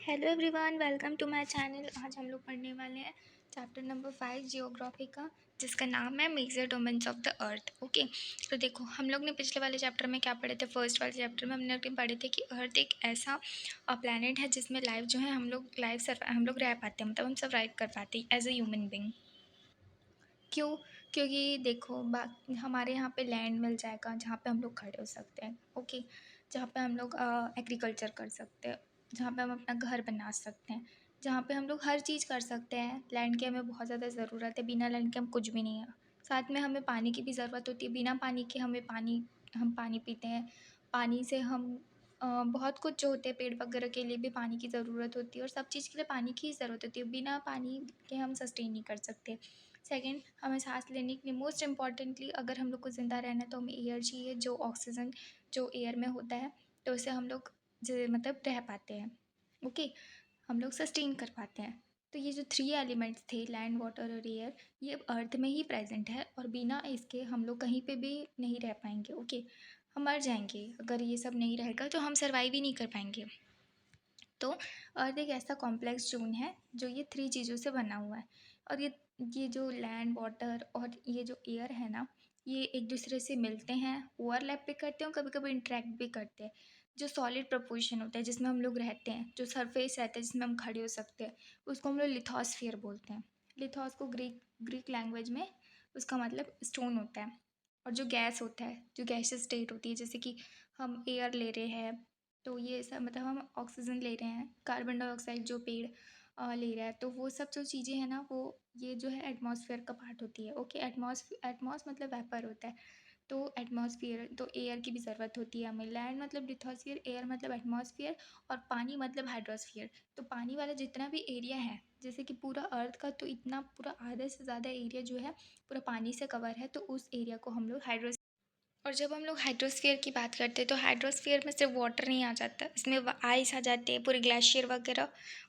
Hello everyone, welcome to my channel. आज हम लोग पढ़ने वाले हैं चैप्टर नंबर 5 जियोग्राफी का, जिसका नाम है major domains of the earth. Okay, तो देखो हम लोग ने पिछले वाले चैप्टर में क्या पढ़े थे। फर्स्ट वाले चैप्टर में हमने पढ़े थे कि अर्थ एक ऐसा प्लैनेट है जिसमें लाइफ जो है हम लोग रह पाते हैं, मतलब हम सर्वाइव कर पाते हैं एज ए ह्यूमन बींग। क्यों? क्योंकि देखो हमारे यहाँ पे लैंड मिल जाएगा जहाँ पे हम लोग खड़े हो सकते हैं। ओके, जहाँ पे हम लोग एग्रीकल्चर कर सकते हैं, जहाँ पे हम अपना घर बना सकते हैं, जहाँ पे हम लोग हर चीज़ कर सकते हैं। लैंड की हमें बहुत ज़्यादा ज़रूरत है, बिना लैंड के हम कुछ भी नहीं है। साथ में हमें पानी की भी ज़रूरत होती है, बिना पानी के हम पानी पीते हैं। पानी से हम बहुत कुछ जो होते हैं, पेड़ वगैरह के लिए भी पानी की ज़रूरत होती है, और सब चीज़ के लिए पानी की ही ज़रूरत होती है। बिना पानी के हम सस्टेन नहीं कर सकते। सेकंड, हमें सांस लेने के लिए मोस्ट इम्पॉर्टेंटली अगर हम लोग को ज़िंदा रहना है तो हमें एयर चाहिए, जो ऑक्सीजन जो एयर में होता है, तो उससे हम लोग मतलब रह पाते हैं। ओके, हम लोग सस्टेन कर पाते हैं। तो ये जो 3 एलिमेंट्स थे, लैंड, वाटर और एयर, ये अर्थ में ही प्रेजेंट है, और बिना इसके हम लोग कहीं पे भी नहीं रह पाएंगे। ओके, हम मर जाएंगे अगर ये सब नहीं रहेगा, तो हम सर्वाइव ही नहीं कर पाएंगे। तो अर्थ एक ऐसा कॉम्प्लेक्स जोन है जो ये 3 चीज़ों से बना हुआ है। और ये जो लैंड, वाटर और ये जो एयर है ना, ये एक दूसरे से मिलते हैं, ओवरलैप भी करते हैं और कभी कभी इंटरेक्ट भी करते हैं। जो सॉलिड प्रपोर्शन होता है जिसमें हम लोग रहते हैं, जो सरफेस रहता है जिसमें हम खड़े हो सकते हैं, उसको हम लोग लिथोस्फियर बोलते हैं। लिथोस को ग्रीक लैंग्वेज में उसका मतलब स्टोन होता है। और जो गैस होता है, जो गैसियस स्टेट होती है, जैसे कि हम एयर ले रहे हैं, तो ये सब मतलब हम ऑक्सीजन ले रहे हैं, कार्बन डाइऑक्साइड जो पेड़ ले रहा है, तो वो सब जो चीज़ें हैं ना, वो ये जो है एटमॉस्फेयर का पार्ट होती है। ओके, एटमॉस मतलब वेपर होता है, तो एटमॉस्फेयर, तो एयर की भी ज़रूरत होती है हमें। लैंड मतलब लिथोस्फियर, एयर मतलब एटमॉस्फेयर, और पानी मतलब हाइड्रोस्फियर। तो पानी वाला जितना भी एरिया है, जैसे कि पूरा अर्थ का तो इतना पूरा आधे से ज़्यादा एरिया जो है पूरा पानी से कवर है, तो उस एरिया को हम लोग हाइड्रो। और जब हम लोग हाइड्रोस्फीयर की बात करते हैं तो हाइड्रोस्फीयर में सिर्फ वाटर नहीं आ जाता, इसमें आइस आ जाते हैं, पूरे ग्लेशियर वगैरह,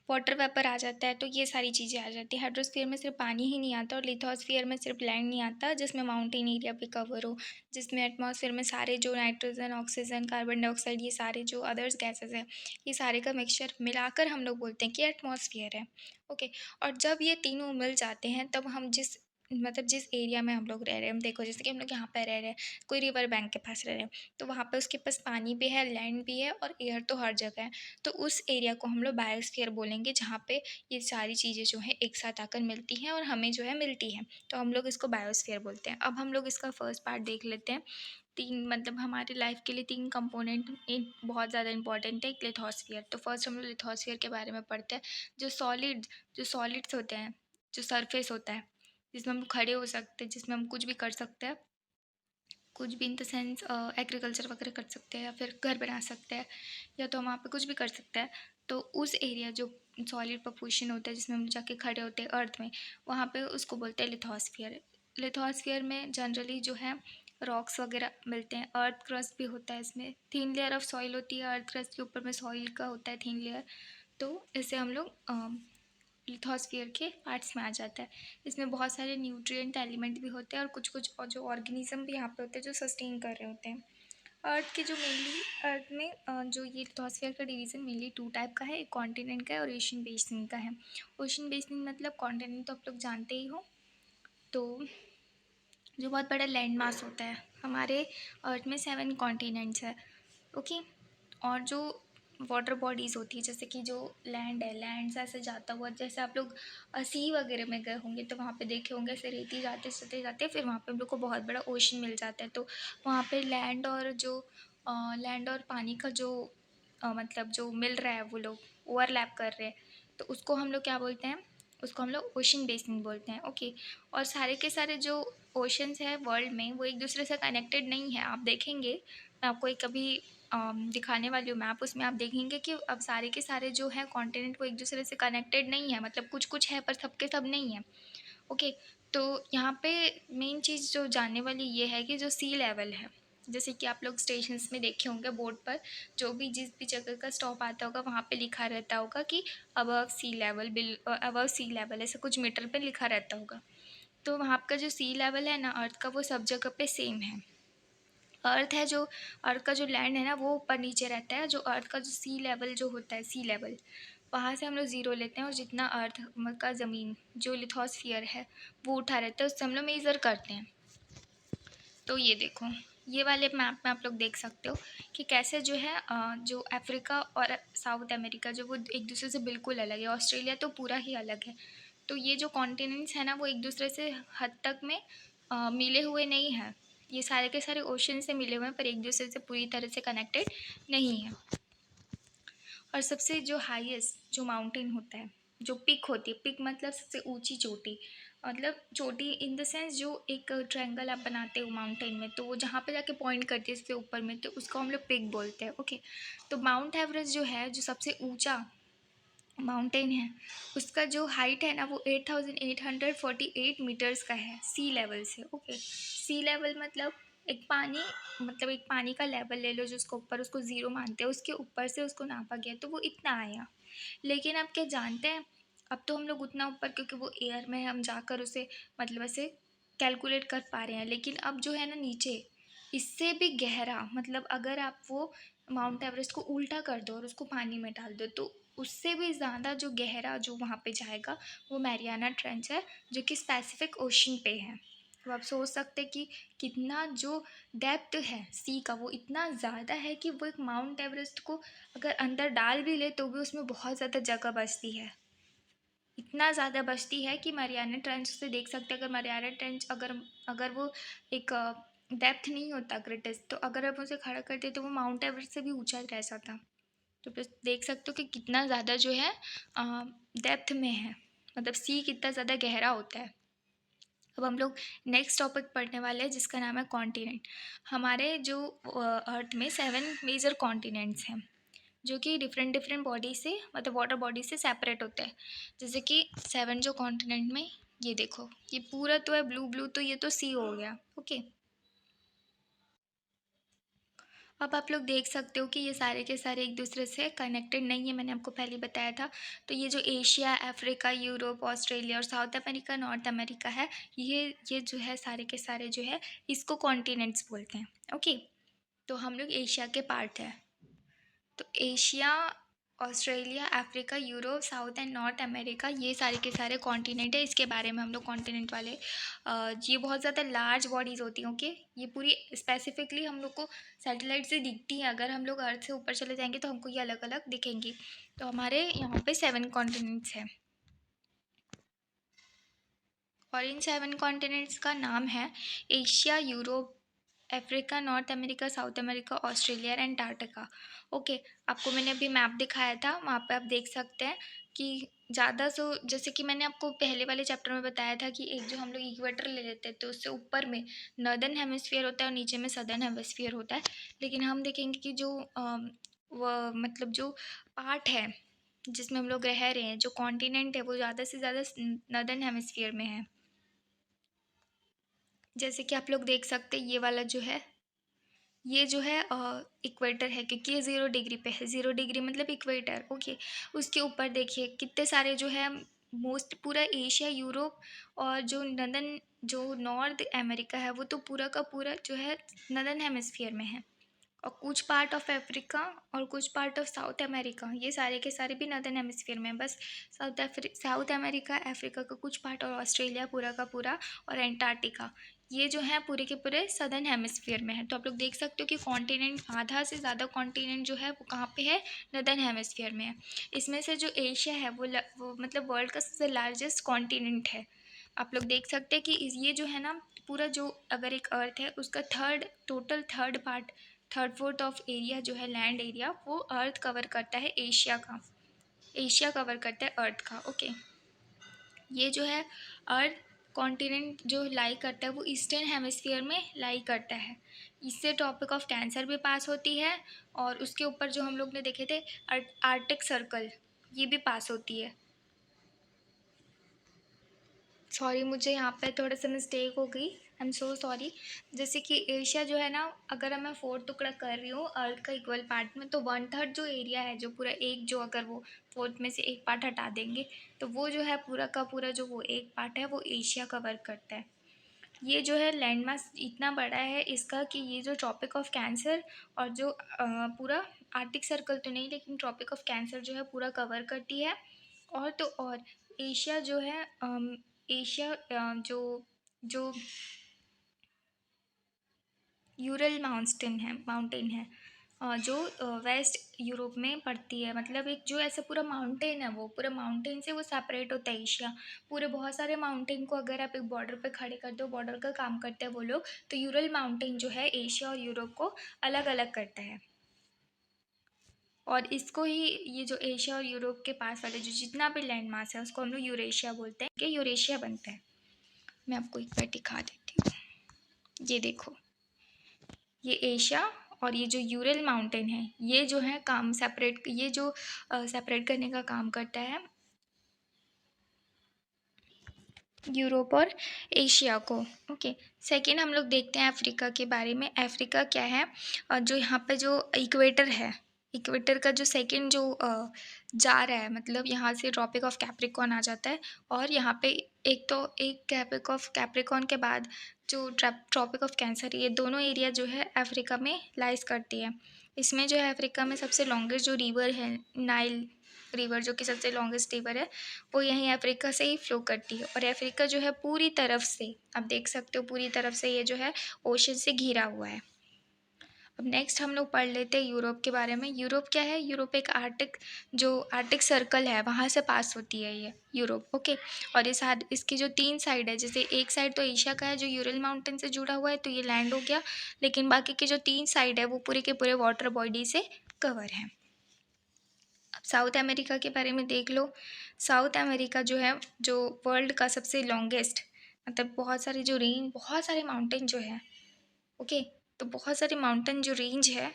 वाटर वेपर आ जाता है, तो ये सारी चीज़ें आ जाती है। हाइड्रोस्फीयर में सिर्फ पानी ही नहीं आता, और लिथोस्फीयर में सिर्फ लैंड नहीं आता जिसमें माउंटेन एरिया भी कवर हो, जिसमें एटमॉस्फेयर में सारे जो नाइट्रोजन, ऑक्सीजन, कार्बन डाइऑक्साइड, ये सारे जो अदर्स गैसेज हैं, ये सारे का मिक्सचर मिलाकर हम लोग बोलते हैं कि एटमॉस्फेयर है। ओके, और जब ये तीनों मिल जाते हैं तब हम जिस एरिया में हम लोग रह रहे हैं, हम देखो जैसे कि हम लोग यहाँ पे रह रहे हैं, कोई रिवर बैंक के पास रह रहे हैं, तो वहाँ पे उसके पास पानी भी है, लैंड भी है, और एयर तो हर जगह है। तो उस एरिया को हम लोग बायोस्फीयर बोलेंगे, जहाँ पे ये सारी चीज़ें जो है एक साथ आकर मिलती हैं और हमें जो है मिलती है, तो हम लोग इसको बायोस्फीयर बोलते हैं। अब हम लोग इसका फर्स्ट पार्ट देख लेते हैं। 3 मतलब हमारी लाइफ के लिए 3 कंपोनेंट एक बहुत ज़्यादा इंपॉर्टेंट है। एक लिथोस्फीयर, तो फर्स्ट हम लोग लिथोस्फीयर के बारे में पढ़ते हैं। जो सॉलिड्स होते हैं, जो सरफेस होता है जिसमें हम खड़े हो सकते हैं, जिसमें हम कुछ भी कर सकते हैं, कुछ भी इन द सेंस एग्रीकल्चर वगैरह कर सकते हैं, या फिर घर बना सकते हैं, या तो हम वहाँ पे कुछ भी कर सकते हैं। तो उस एरिया जो सॉलिड प्रपोर्शन होता है जिसमें हम जाके खड़े होते हैं अर्थ में, वहाँ पे उसको बोलते हैं लिथोस्फियर। लिथोस्फियर में जनरली जो है रॉक्स वगैरह मिलते हैं, अर्थ क्रस्ट भी होता है, इसमें थिन लेयर ऑफ सॉइल होती है, अर्थ क्रस्ट के ऊपर में सॉइल का होता है थिन लेयर। तो इसे हम लोग लिथोस्फियर के पार्ट्स में आ जाता है। इसमें बहुत सारे न्यूट्रिएंट एलिमेंट भी होते हैं, और कुछ कुछ और जो ऑर्गेनिज्म भी यहाँ पे होते हैं जो सस्टेन कर रहे होते हैं। अर्थ में जो ये लिथोस्फियर का डिवीज़न मेनली 2 टाइप का है, एक कॉन्टिनेंट का है और एशियन बेसिन का है। ओशियन बेसिन मतलब कॉन्टिनेंट तो आप लोग जानते ही हो, तो जो बहुत बड़ा लैंड मास होता है। हमारे अर्थ में 7 कॉन्टिनेंट्स है। ओके, और जो वाटर बॉडीज़ होती है, जैसे कि जो लैंड है, लैंड से ऐसे जाता हुआ, जैसे आप लोग सी वगैरह में गए होंगे तो वहाँ पे देखे होंगे ऐसे रेती जाते फिर वहाँ पे हम लोग को बहुत बड़ा ओशन मिल जाता है। तो वहाँ पे लैंड और पानी का जो मतलब जो मिल रहा है, वो लोग ओवरलैप कर रहे हैं, तो उसको हम लोग क्या बोलते हैं, उसको हम लोग ओशन बेसिन बोलते हैं। ओके, और सारे के सारे जो ओशंस है वर्ल्ड में, वो एक दूसरे से कनेक्टेड नहीं है। आप देखेंगे, मैं आपको एक कभी दिखाने वाली हूँ मैप, उसमें आप देखेंगे कि अब सारे के सारे जो है कॉन्टिनेंट वो एक दूसरे से कनेक्टेड नहीं है, मतलब कुछ कुछ है पर सबके सब नहीं है। ओके, तो यहाँ पे मेन चीज़ जो जानने वाली ये है कि जो सी लेवल है, जैसे कि आप लोग स्टेशंस में देखे होंगे बोर्ड पर, जो भी जिस भी जगह का स्टॉप आता होगा वहाँ पे लिखा रहता होगा कि अबव सी लेवल, ऐसा कुछ मीटर पे लिखा रहता होगा। तो वहाँ का जो सी लेवल है ना अर्थ का, वो सब जगह पे सेम है। अर्थ है जो, अर्थ का जो लैंड है ना वो ऊपर नीचे रहता है, जो अर्थ का जो सी लेवल जो होता है, सी लेवल वहाँ से हम लोग ज़ीरो लेते हैं, और जितना अर्थ का ज़मीन जो लिथोस्फियर है वो उठा रहता है उससे हम लोग मेज़र करते हैं। तो ये देखो, ये वाले मैप में आप लोग देख सकते हो कि कैसे जो है जो अफ्रीका और साउथ अमेरिका जो वो एक दूसरे से बिल्कुल अलग है, ऑस्ट्रेलिया तो पूरा ही अलग है। तो ये जो कॉन्टिनेंट्स है ना वो एक दूसरे से हद तक में मिले हुए नहीं हैं, ये सारे के सारे ओशन से मिले हुए हैं पर एक दूसरे से पूरी तरह से कनेक्टेड नहीं है। और सबसे जो हाईएस्ट जो माउंटेन होता है, जो पिक होती है, पिक मतलब सबसे ऊंची चोटी, मतलब चोटी इन द सेंस जो एक ट्रायंगल आप बनाते हो माउंटेन में, तो वो जहाँ पे जाके पॉइंट करती है इसके ऊपर में, तो उसको हम लोग पिक बोलते हैं। ओके, तो माउंट एवरेस्ट जो है, जो सबसे ऊंचा माउंटेन है, उसका जो हाइट है ना वो 8848 मीटर्स का है सी लेवल से। ओके, सी लेवल मतलब एक पानी, मतलब एक पानी का लेवल ले लो जो उसको ऊपर, उसको ज़ीरो मानते हैं, उसके ऊपर से उसको नापा गया तो वो इतना आया। लेकिन आप क्या जानते हैं, अब तो हम लोग उतना ऊपर, क्योंकि वो एयर में हम जाकर उसे मतलब ऐसे कैलकुलेट कर पा रहे हैं, लेकिन अब जो है ना नीचे इससे भी गहरा, मतलब अगर आप वो माउंट एवरेस्ट को उल्टा कर दो और उसको पानी में डाल दो तो उससे भी ज़्यादा जो गहरा जो वहाँ पे जाएगा वो मैरियाना ट्रेंच है, जो कि स्पेसिफिक ओशन पे है। तो आप सोच सकते हैं कि कितना जो डेप्थ है सी का वो इतना ज़्यादा है कि वो एक माउंट एवरेस्ट को अगर अंदर डाल भी ले तो भी उसमें बहुत ज़्यादा जगह बचती है, इतना ज़्यादा बचती है कि मरियाना ट्रेंच से देख सकते हैं। अगर मरियाना ट्रेंच अगर अगर वो एक डेप्थ नहीं होता ग्रेटेस्ट, तो अगर आप उसे खड़ा करते तो वो माउंट एवरेस्ट से भी ऊंचा रह जाता। तो बस देख सकते हो कि कितना ज़्यादा जो है डेप्थ में है, मतलब सी कितना ज़्यादा गहरा होता है। अब हम लोग नेक्स्ट टॉपिक पढ़ने वाले हैं जिसका नाम है कॉन्टिनेंट। हमारे जो अर्थ में 7 मेजर कॉन्टिनेंट्स हैं जो कि डिफरेंट डिफरेंट बॉडी से, मतलब वाटर बॉडी से सेपरेट होते हैं। जैसे कि 7 जो कॉन्टिनेंट में, ये देखो ये पूरा तो है ब्लू ब्लू, तो ये तो सी हो गया। ओके, अब आप लोग देख सकते हो कि ये सारे के सारे एक दूसरे से कनेक्टेड नहीं है, मैंने आपको पहले बताया था। तो ये जो एशिया, अफ्रीका, यूरोप, ऑस्ट्रेलिया और साउथ अमेरिका, नॉर्थ अमेरिका है, ये जो है सारे के सारे जो है इसको कॉन्टिनेंट्स बोलते हैं। ओके, तो हम लोग एशिया के पार्ट है। तो Asia, Australia, Africa, Europe, south and north America, ये सारे के सारे कॉन्टिनेंट है। इसके बारे में हम लोग कॉन्टिनेंट वाले ये बहुत ज़्यादा लार्ज बॉडीज़ होती हैं। ओके, ये पूरी स्पेसिफिकली हम लोग को सैटेलाइट से दिखती है, अगर हम लोग अर्थ से ऊपर चले जाएंगे तो हमको ये अलग अलग दिखेंगी। तो हमारे यहाँ पे 7 कॉन्टिनेंट्स हैं, और इन 7 कॉन्टिनेंट्स का नाम है Asia, Europe, Africa, north America, south America, Australia and Antarctica. Okay, आपको मैंने अभी मैप दिखाया था, वहाँ पे आप देख सकते हैं कि ज़्यादा सो, जैसे कि मैंने आपको पहले वाले चैप्टर में बताया था कि एक जो हम लोग इक्वेटर ले लेते हैं तो उससे ऊपर में नॉर्दर्न हेमिस्फीयर होता है और नीचे में सदर्न हेमिस्फीयर होता है। लेकिन हम देखेंगे कि जो वो मतलब जो पार्ट है जिसमें हम लोग रह रहे हैं, जो कॉन्टिनेंट है वो ज़्यादा से ज़्यादा नॉर्दर्न हेमिस्फीयर में है। जैसे कि आप लोग देख सकते हैं ये वाला जो है, ये जो है इक्वेटर है, क्योंकि ये 0 डिग्री पे है। 0 डिग्री मतलब इक्वेटर। ओके, उसके ऊपर देखिए कितने सारे जो है, मोस्ट पूरा एशिया, यूरोप और जो नदन जो नॉर्थ अमेरिका है वो तो पूरा का पूरा जो है नदन हेमिस्फीयर में है, और कुछ पार्ट ऑफ अफ्रीका और कुछ पार्ट ऑफ साउथ अमेरिका, ये सारे के सारे भी नॉर्दर्न हेमिस्फीयर में हैं। बस साउथ अमेरिका, अफ्रीका का कुछ पार्ट और ऑस्ट्रेलिया पूरा का पूरा और एंटार्क्टिका, ये जो है पूरे के पूरे सदर्न हेमिस्फीयर में है। तो आप लोग देख सकते हो कि कॉन्टिनेंट, आधा से ज़्यादा कॉन्टिनेंट जो है वो कहाँ पे है, नॉर्दर्न हेमिस्फीयर में है। इसमें से जो एशिया है वो मतलब वर्ल्ड का सबसे लार्जेस्ट कॉन्टिनेंट है। आप लोग देख सकते हैं कि ये जो है ना पूरा जो, अगर एक अर्थ है उसका total third part, third fourth of area जो है लैंड एरिया, वो अर्थ कवर करता है, एशिया का, एशिया कवर करता है अर्थ का। ओके, ये जो है अर्थ कॉन्टिनेंट जो लाई करता है वो ईस्टर्न हेमिस्फीयर में लाई करता है। इससे टॉपिक ऑफ कैंसर भी पास होती है, और उसके ऊपर जो हम लोग ने देखे थे आर्टिक सर्कल, ये भी पास होती है। सॉरी, मुझे यहाँ पे थोड़ा सा मिस्टेक हो गई, आई एम सो सॉरी। जैसे कि एशिया जो है ना, अगर मैं 4 टुकड़ा कर रही हूँ अर्थ का इक्वल पार्ट में, तो 1/3 जो एरिया है, जो पूरा एक जो, अगर वो 4th में से एक पार्ट हटा देंगे तो वो जो है पूरा का पूरा जो वो एक पार्ट है वो एशिया कवर करता है। ये जो है लैंड मास इतना बड़ा है इसका कि ये जो ट्रॉपिक ऑफ कैंसर और जो पूरा आर्टिक सर्कल तो नहीं लेकिन ट्रॉपिक ऑफ कैंसर जो है पूरा कवर करती है। और तो और एशिया जो है एशिया जो जो यूरल माउंटेन है जो वेस्ट यूरोप में पड़ती है। मतलब एक जो ऐसा पूरा माउंटेन है वो पूरा माउंटेन से वो सेपरेट होता है एशिया। पूरे बहुत सारे माउंटेन को अगर आप एक बॉर्डर पे खड़े कर दो, बॉर्डर का काम करते हैं वो लोग, तो यूरल माउंटेन जो है एशिया और यूरोप को अलग अलग करता है। और इसको ही ये जो एशिया और यूरोप के पास वाले जो जितना भी लैंड मास है उसको हम लोग यूरेशिया बोलते हैं कि यूरेशिया बनता है। मैं आपको एक बार दिखा देती हूँ, ये देखो, ये एशिया और ये जो यूरल माउंटेन है ये जो है काम सेपरेट, ये जो सेपरेट करने का काम करता है यूरोप और एशिया को। ओके, सेकेंड हम लोग देखते हैं अफ्रीका के बारे में। अफ्रीका क्या है, जो यहाँ पे जो इक्वेटर है, इक्वेटर का जो सेकेंड जो जा रहा है, मतलब यहाँ से ट्रॉपिक ऑफ कैप्रिकॉन आ जाता है। और यहाँ पे एक ट्रॉपिक ऑफ कैप्रिकॉन के बाद जो ट्रॉपिक ऑफ कैंसर, ये दोनों एरिया जो है अफ्रीका में लाइज करती है। इसमें जो है अफ्रीका में सबसे लॉन्गेस्ट जो रिवर है नाइल रिवर, जो कि सबसे लॉन्गेस्ट रिवर है, वो यहीं अफ्रीका से ही फ्लो करती है। और अफ्रीका जो है पूरी तरफ से, आप देख सकते हो पूरी तरफ से ये जो है ओशन से घिरा हुआ है। अब नेक्स्ट हम लोग पढ़ लेते हैं यूरोप के बारे में। यूरोप क्या है, यूरोप एक आर्टिक सर्कल है, वहाँ से पास होती है ये यूरोप। ओके, और इसकी जो 3 साइड है, जैसे एक साइड तो एशिया का है जो यूरल माउंटेन से जुड़ा हुआ है, तो ये लैंड हो गया। लेकिन बाकी के जो 3 साइड है वो पूरे के पूरे वाटर बॉडी से कवर है। अब साउथ अमेरिका के बारे में देख लो। साउथ अमेरिका जो है, जो वर्ल्ड का सबसे लॉन्गेस्ट, मतलब बहुत सारे माउंटेन जो है, ओके, तो बहुत सारे माउंटेन जो रेंज है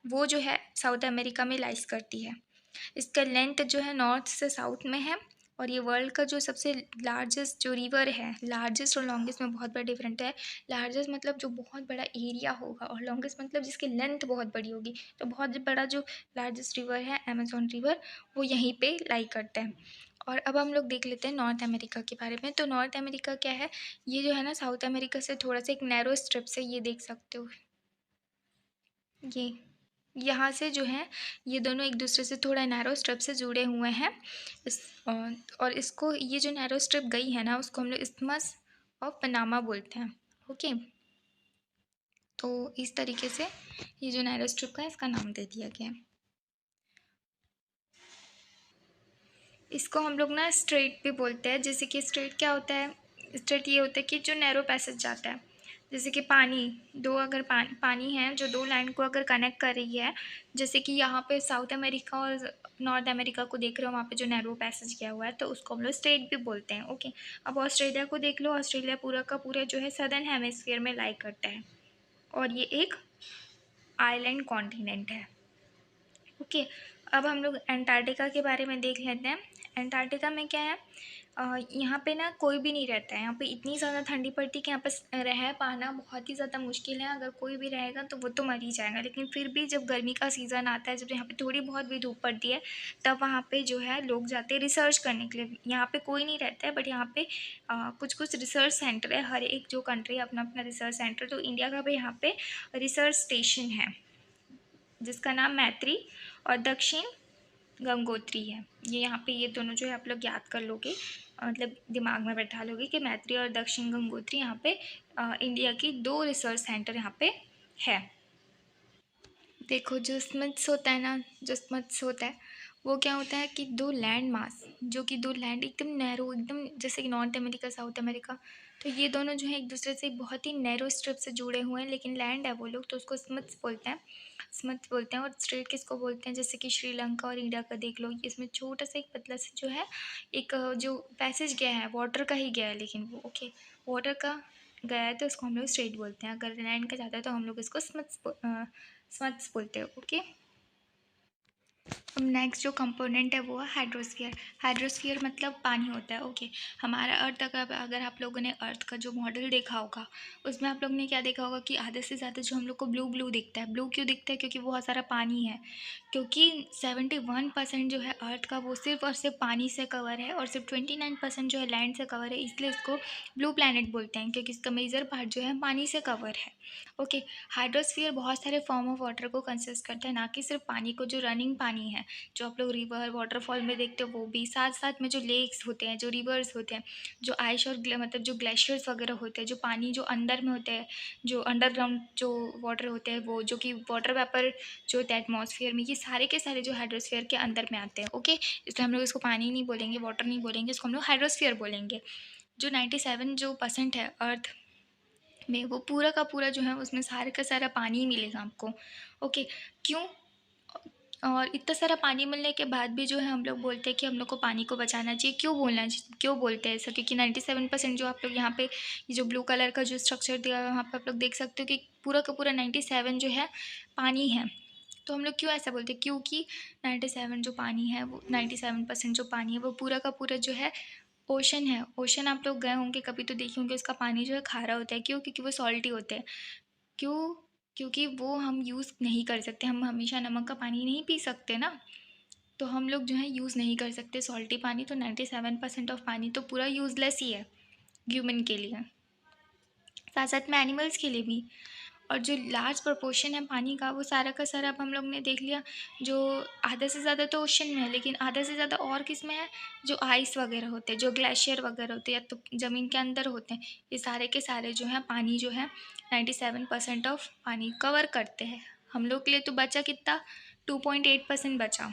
वो जो है साउथ अमेरिका में लाइज करती है। इसका लेंथ जो है नॉर्थ से साउथ में है। और ये वर्ल्ड का जो सबसे लार्जेस्ट जो रिवर है, लार्जेस्ट और लॉन्गेस्ट में बहुत बड़ा डिफरेंट है। लार्जेस्ट मतलब जो बहुत बड़ा एरिया होगा, और लॉन्गेस्ट मतलब जिसकी लेंथ बहुत बड़ी होगी। तो बहुत बड़ा जो लार्जेस्ट रिवर है अमेजोन रिवर, वो यहीं पे लाई करता है। और अब हम लोग देख लेते हैं नॉर्थ अमेरिका के बारे में। तो नॉर्थ अमेरिका क्या है, ये जो है ना साउथ अमेरिका से थोड़ा सा एक नैरो स्ट्रिप से, ये देख सकते हो, ये यहाँ से जो है ये दोनों एक दूसरे से थोड़ा नैरो स्ट्रिप से जुड़े हुए हैं। इस और इसको, ये जो नैरो स्ट्रिप गई है ना, उसको हम लोग इस्थमस ऑफ पनामा बोलते हैं। ओके, तो इस तरीके से ये जो नैरो स्ट्रिप का है इसका नाम दे दिया गया है। इसको हम लोग ना स्ट्रेट भी बोलते हैं। जैसे कि स्ट्रेट क्या होता है, स्ट्रेट ये होता है कि जो नैरो पैसेज जाता है, जैसे कि अगर पानी है जो दो लैंड को अगर कनेक्ट कर रही है, जैसे कि यहाँ पे साउथ अमेरिका और नॉर्थ अमेरिका को देख रहे हो, वहाँ पे जो नैरो पैसेज गया हुआ है, तो उसको हम लोग स्ट्रेट भी बोलते हैं। ओके, अब ऑस्ट्रेलिया को देख लो, ऑस्ट्रेलिया पूरा का पूरा जो है सदर्न हेमिस्फीयर में लाई करता है, और ये एक आइलैंड कॉन्टिनेंट है। ओके, अब हम लोग एंटार्क्टिका के बारे में देख लेते हैं। एंटार्क्टिका में क्या है, यहाँ पे ना कोई भी नहीं रहता है। यहाँ पे इतनी ज़्यादा ठंडी पड़ती है कि यहाँ पे रह पाना बहुत ही ज़्यादा मुश्किल है। अगर कोई भी रहेगा तो वो तो मर ही जाएगा। लेकिन फिर भी जब गर्मी का सीज़न आता है, जब यहाँ पे थोड़ी बहुत भी धूप पड़ती है, तब वहाँ पे जो है लोग जाते हैं रिसर्च करने के लिए। यहाँ पे कोई नहीं रहता है, बट यहाँ पे कुछ कुछ रिसर्च सेंटर है। हर एक जो कंट्री है अपना अपना रिसर्च सेंटर, तो इंडिया का भी यहाँ पे रिसर्च स्टेशन है जिसका नाम मैत्री और दक्षिण गंगोत्री है। ये यहाँ पे ये दोनों जो है आप लोग याद कर लोगे, मतलब दिमाग में बैठा लोगे कि मैत्री और दक्षिण गंगोत्री यहाँ पे इंडिया की 2 रिसर्च सेंटर यहाँ पे है। देखो, जो स्मिथ्स होता है ना, जो स्मिथ्स होता है वो क्या होता है कि दो लैंड मास, जो कि दो लैंड एकदम नैरो, एकदम जैसे कि नॉर्थ अमेरिका साउथ अमेरिका, तो ये दोनों जो है एक दूसरे से बहुत ही नैरो स्ट्रिप से जुड़े हुए हैं, लेकिन लैंड है वो लोग, तो उसको स्मिथ्स बोलते हैं। और स्ट्रेट किसको बोलते हैं, जैसे कि श्रीलंका और इंडिया का देख लो, इसमें छोटा सा एक पतला सा जो है एक जो पैसेज गया है, वाटर का ही गया है, लेकिन वो ओके वाटर का गया है, तो उसको हम लोग स्ट्रेट बोलते हैं। अगर लैंड का जाता है तो हम लोग इसको स्मिथ्स बोलते हैं। ओके, अब नेक्स्ट जो कंपोनेंट है वो है हाइड्रोस्फीयर। हाइड्रोस्फीयर मतलब पानी होता है। ओके, हमारा अर्थ अगर आप लोगों ने अर्थ का जो मॉडल देखा होगा उसमें आप लोगों ने क्या देखा होगा कि आधे से ज़्यादा जो हम लोग को ब्लू ब्लू दिखता है। ब्लू क्यों दिखता है? क्योंकि बहुत सारा पानी है। क्योंकि 71% जो है अर्थ का वो सिर्फ और सिर्फ पानी से कवर है और सिर्फ 29% जो है लैंड से कवर है, इसलिए इसको ब्लू प्लैनेट बोलते हैं, क्योंकि इसका मेजर पार्ट जो है पानी से कवर है। ओके, हाइड्रोस्फीयर बहुत सारे फॉर्म ऑफ वाटर को कंसिस्ट करता है, ना कि सिर्फ पानी को। जो रनिंग पानी है, जो आप लोग रिवर वाटरफॉल में देखते हो वो भी, साथ साथ में जो लेक्स होते हैं, जो रिवर्स होते हैं, जो आइस और मतलब जो ग्लेशियर्स वगैरह होते हैं, जो पानी जो अंदर में होते हैं, जो अंडरग्राउंड जो वाटर होते हैं, वो जो कि वाटर वेपर जो होता है एटमॉस्फेयर में, ये सारे के सारे जो हाइड्रोस्फीयर के अंदर में आते हैं। ओके, इसलिए हम लोग इसको पानी नहीं बोलेंगे, वाटर नहीं बोलेंगे, इसको हम लोग हाइड्रोस्फीयर बोलेंगे। जो 97% है अर्थ में, वो पूरा का पूरा जो है उसमें सारे का सारा पानी ही मिलेगा आपको। ओके, क्यों? और इतना सारा पानी मिलने के बाद भी जो है हम लोग बोलते हैं कि हम लोग को पानी को बचाना चाहिए। क्यों बोलना चाहिए, क्यों बोलते हैं ऐसा? क्योंकि 97% जो आप लोग यहाँ पे ये जो ब्लू कलर का जो स्ट्रक्चर दिया हुआ है वहाँ पे आप लोग देख सकते हो कि पूरा का पूरा 97 जो है पानी है। तो हम लोग क्यों ऐसा बोलते हैं? क्योंकि 97 जो पानी है, वो 97% जो पानी है वो पूरा का पूरा जो है ओशन है। ओशन आप लोग गए होंगे कभी तो देखे होंगे, उसका पानी जो है खारा होता है। क्यों? क्योंकि वो सॉल्टी होते हैं। क्यों? क्योंकि वो हम यूज़ नहीं कर सकते, हम हमेशा नमक का पानी नहीं पी सकते ना, तो हम लोग जो है यूज़ नहीं कर सकते सॉल्टी पानी। तो 97% ऑफ पानी तो पूरा यूज़लेस ही है ह्यूमन के लिए, साथ साथ में एनिमल्स के लिए भी। और जो लार्ज प्रोपोर्शन है पानी का, वो सारा का सारा अब हम लोग ने देख लिया। जो आधा से ज़्यादा तो ओशन में है, लेकिन आधा से ज़्यादा और किस में है? जो आइस वगैरह होते हैं, जो ग्लेशियर वगैरह होते हैं, या तो ज़मीन के अंदर होते हैं, ये सारे के सारे जो हैं पानी जो है 97% ऑफ पानी कवर करते हैं। हम लोग के लिए तो बचा कितना? 2.8% बचा,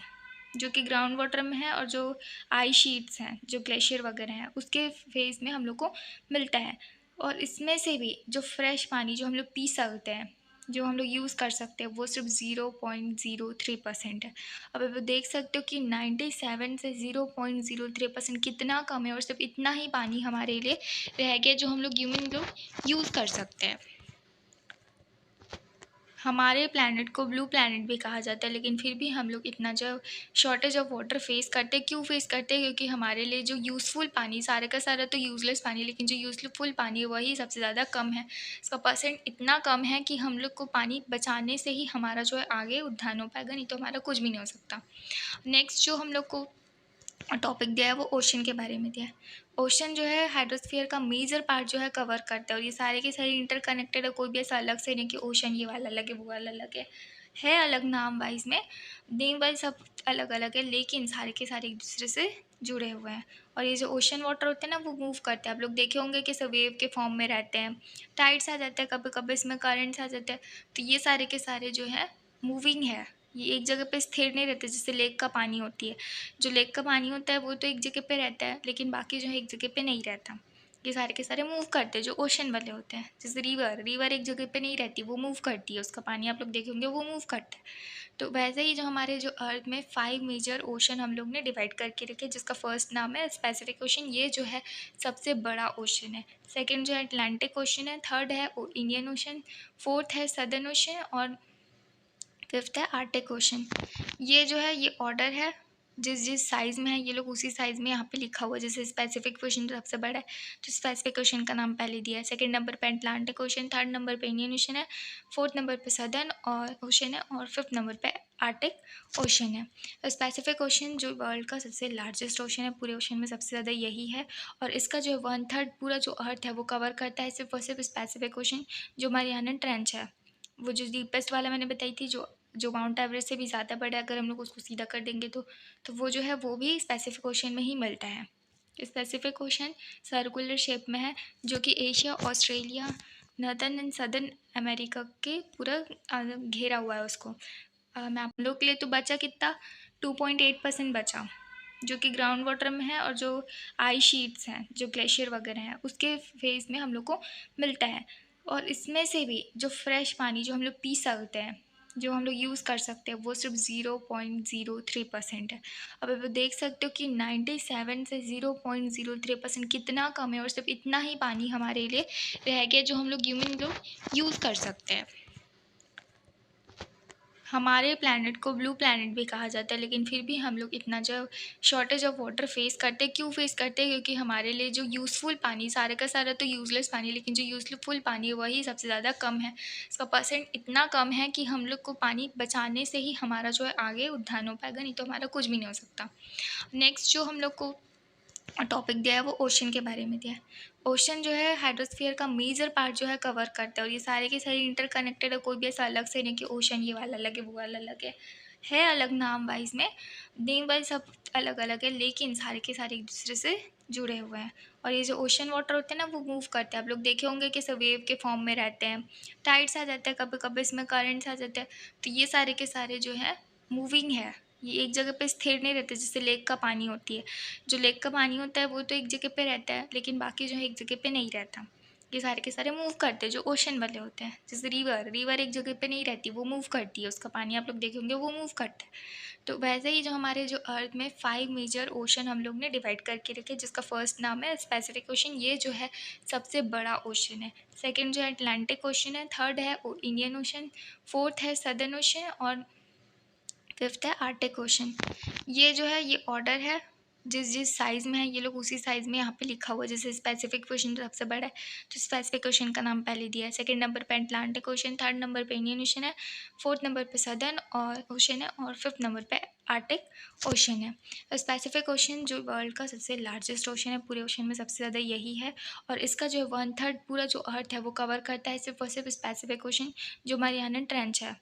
जो कि ग्राउंड वाटर में है, और जो आइस शीट्स हैं, जो ग्लेशियर वगैरह हैं, उसके फेस में हम लोग को मिलता है। और इसमें से भी जो फ्रेश पानी जो हम लोग पी सकते हैं, जो हम लोग यूज़ कर सकते हैं, वो सिर्फ 0.03% है। अब आप देख सकते हो कि 97 से 0.03% कितना कम है, और सिर्फ इतना ही पानी हमारे लिए रह गया जो हम लोग ह्यूमन लोग यूज़ कर सकते हैं। हमारे प्लैनेट को ब्लू प्लैनेट भी कहा जाता है, लेकिन फिर भी हम लोग इतना जो शॉर्टेज ऑफ वाटर फेस करते हैं। क्यों फेस करते हैं? क्योंकि हमारे लिए जो यूज़फुल पानी, सारे का सारा तो यूज़लेस पानी, लेकिन जो यूज़फुल पानी है वही सबसे ज़्यादा कम है। इसका परसेंट इतना कम है कि हम लोग को पानी बचाने से ही हमारा जो है आगे उद्धार हो पाएगा, नहीं तो हमारा कुछ भी नहीं हो सकता। नेक्स्ट जो हम लोग को टॉपिक दिया है वो ओशन के बारे में दिया है। ओशन जो है हाइड्रोस्फीयर का मेजर पार्ट जो है कवर करता है, और ये सारे के सारे इंटरकनेक्टेड है। कोई भी ऐसा अलग से नहीं कि ओशन ये वाला अलग है वो वाला अलग है अलग नाम वाइज में, नेम वाइज सब अलग अलग है, लेकिन सारे के सारे एक दूसरे से जुड़े हुए हैं। और ये जो ओशन वाटर होते हैं ना, वो मूव करते हैं। आप लोग देखे होंगे कि सब वेव के फॉर्म में रहते हैं, टाइड्स आ जाते हैं, कभी कभी इसमें करंट्स आ जाते हैं। तो ये सारे के सारे जो है मूविंग है, ये एक जगह पे स्थिर नहीं रहते। जैसे लेक का पानी होती है, जो लेक का पानी होता है वो तो एक जगह पे रहता है, लेकिन बाकी जो है एक जगह पे नहीं रहता। ये सारे के सारे मूव करते हैं, जो ओशन वाले होते हैं। जैसे रिवर एक जगह पे नहीं रहती, वो मूव करती है, उसका पानी आप लोग देखे होंगे वो मूव करता है। तो वैसे ही जो हमारे जो अर्थ में 5 मेजर ओशन हम लोग ने डिवाइड करके रखे, जिसका फर्स्ट नाम है पैसिफिक ओशन। ये जो है सबसे बड़ा ओशन है। सेकेंड जो है अटलांटिक ओशन है। थर्ड है इंडियन ओशन। फोर्थ है सदर्न ओशन। और फिफ्थ है आर्टिक ओशन। ये जो है ये ऑर्डर है, जिस जिस साइज़ में है ये लोग उसी साइज़ में यहाँ पे लिखा हुआ है। जैसे स्पेसिफिक ओशन सबसे बड़ा है, तो स्पेसिफिक ओशन का नाम पहले दिया है। सेकंड नंबर पे अटलांटिक ओशन, थर्ड नंबर पे इंडियन ओशन है, फोर्थ नंबर पे सदर्न और ओशन है, और फिफ्थ नंबर पे आर्टिक ओशन है। तो स्पेसिफिक ओशन जो वर्ल्ड का सबसे लार्जेस्ट ओशन है, पूरे ओशन में सबसे ज़्यादा यही है। और इसका जो 1/3 पूरा जो अर्थ है वो कवर करता है, सिर्फ और सिर्फ स्पेसिफिक ओशन। जो मारियाना ट्रेंच है, वो जो डीपेस्ट वाला मैंने बताई थी, जो जो माउंट एवरेस्ट से भी ज़्यादा बड़ा है, अगर हम लोग उसको सीधा कर देंगे तो वो जो है वो भी स्पेसिफिक ओशन में ही मिलता है। स्पेसिफिक ओशन सर्कुलर शेप में है, जो कि Asia, Australia, northern and southern America के पूरा घेरा हुआ है उसको। मैं आप लोग के लिए तो बचा कितना? 2.8% बचा, जो कि ग्राउंड वाटर में है, और जो आइस शीट्स हैं, जो ग्लेशियर वगैरह हैं, उसके फेस में हम लोग को मिलता है। और इसमें से भी जो फ्रेश पानी जो हम लोग पी सकते हैं, जो हम लोग यूज़ कर सकते हैं, वो सिर्फ 0.03% है। अब आप देख सकते हो कि 97 से 0.03% कितना कम है, और सिर्फ इतना ही पानी हमारे लिए रह गया जो हम लोग ह्यूमन लोग यूज़ कर सकते हैं। हमारे प्लैनेट को ब्लू प्लैनेट भी कहा जाता है, लेकिन फिर भी हम लोग इतना जो शॉर्टेज ऑफ वाटर फेस करते हैं। क्यों फेस करते हैं? क्योंकि हमारे लिए जो यूज़फुल पानी, सारे का सारा तो यूज़लेस पानी, लेकिन जो यूज़फुल पानी है वही सबसे ज़्यादा कम है। इसका परसेंट इतना कम है कि हम लोग को पानी बचाने से ही हमारा जो है आगे उद्धार हो पाएगा, नहीं तो हमारा कुछ भी नहीं हो सकता। नेक्स्ट जो हम लोग को टॉपिक दिया है वो ओशन के बारे में दिया है। ओशन जो है हाइड्रोस्फीयर का मेजर पार्ट जो है कवर करता है, और ये सारे के सारे इंटरकनेक्टेड है। कोई भी ऐसा अलग से नहीं कि ओशन ये वाला अलग है वो वाला अलग है अलग नाम वाइज में, नेम वाइज सब अलग अलग है, लेकिन सारे के सारे एक दूसरे से जुड़े हुए हैं। और ये जो ओशन वाटर होते हैं ना वो मूव करते हैं। आप लोग देखे होंगे कि सब वेव के फॉर्म में रहते हैं, टाइड्स आ जाते हैं, कभी कभी इसमें करंट्स आ जाते हैं। तो ये सारे के सारे जो है मूविंग है, ये एक जगह पे स्थिर नहीं रहते। जैसे लेक का पानी होती है, जो लेक का पानी होता है वो तो एक जगह पे रहता है, लेकिन बाकी जो है एक जगह पे नहीं रहता। ये सारे के सारे मूव करते हैं जो ओशन वाले होते हैं। जैसे रिवर एक जगह पे नहीं रहती, वो मूव करती है, उसका पानी आप लोग देखे होंगे वो मूव करता है। तो वैसे ही जो हमारे जो अर्थ में 5 मेजर ओशन हम लोग ने डिवाइड करके रखे, जिसका फर्स्ट नाम है पैसिफिक ओशन, ये जो है सबसे बड़ा ओशन है। सेकेंड जो है अटलांटिक ओशन है, थर्ड है इंडियन ओशन, फोर्थ है सदर्न ओशन, और फिफ्थ है आर्टिक ओशन। ये जो है ये ऑर्डर है, जिस जिस साइज़ में है ये लोग उसी साइज़ में यहाँ पे लिखा हुआ है। जैसे स्पेसिफिक ओशन सबसे बड़ा है तो स्पेसिफिक ओशन का नाम पहले दिया है। सेकंड नंबर पे अटलांटिक ओशन, थर्ड नंबर पे इंडियन ओशन है, फोर्थ नंबर पे सदर्न और ओशन है, और फिफ्थ नंबर पे आर्टिक ओशन है। स्पेसिफिक ओशन जो वर्ल्ड का सबसे लार्जेस्ट ओशन है, पूरे ओशन में सबसे ज़्यादा यही है, और इसका जो 1/3 पूरा जो अर्थ है वो कवर करता है, सिर्फ और सिर्फ स्पेसिफिक ओशन। जो मारियाना ट्रेंच है,